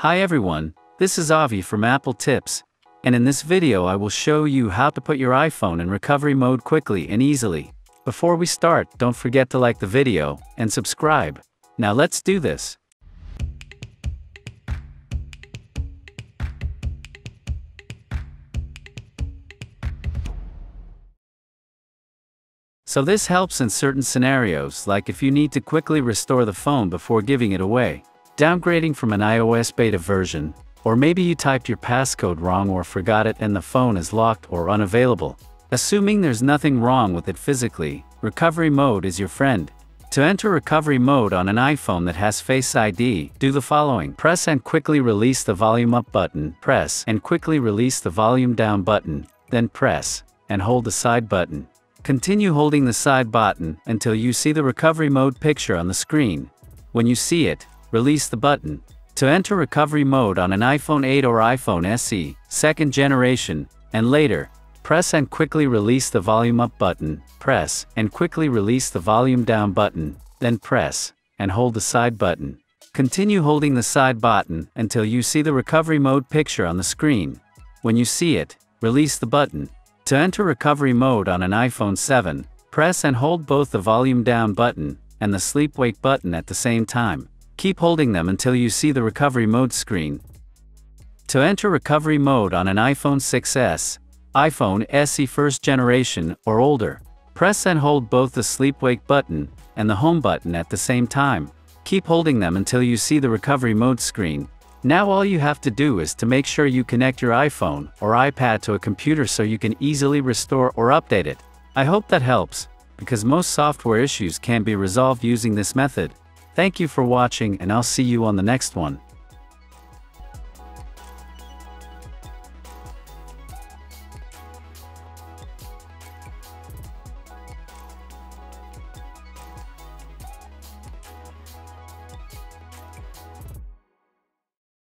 Hi everyone, this is Avi from Appletips, and in this video I will show you how to put your iPhone in recovery mode quickly and easily. Before we start, don't forget to like the video and subscribe. Now let's do this. So this helps in certain scenarios, like if you need to quickly restore the phone before giving it away, downgrading from an iOS beta version, or maybe you typed your passcode wrong or forgot it and the phone is locked or unavailable. Assuming there's nothing wrong with it physically, recovery mode is your friend. To enter recovery mode on an iPhone that has Face ID, do the following. Press and quickly release the volume up button, press and quickly release the volume down button, then press and hold the side button. Continue holding the side button until you see the recovery mode picture on the screen. When you see it, release the button. To enter recovery mode on an iPhone 8 or iPhone SE, second generation, and later, press and quickly release the volume up button, press and quickly release the volume down button, then press and hold the side button. Continue holding the side button until you see the recovery mode picture on the screen. When you see it, release the button. To enter recovery mode on an iPhone 7, press and hold both the volume down button and the sleep wake button at the same time. Keep holding them until you see the recovery mode screen. To enter recovery mode on an iPhone 6s, iPhone SE first generation or older, press and hold both the sleep wake button and the home button at the same time. Keep holding them until you see the recovery mode screen. Now all you have to do is to make sure you connect your iPhone or iPad to a computer so you can easily restore or update it. I hope that helps, because most software issues can be resolved using this method. Thank you for watching and I'll see you on the next one.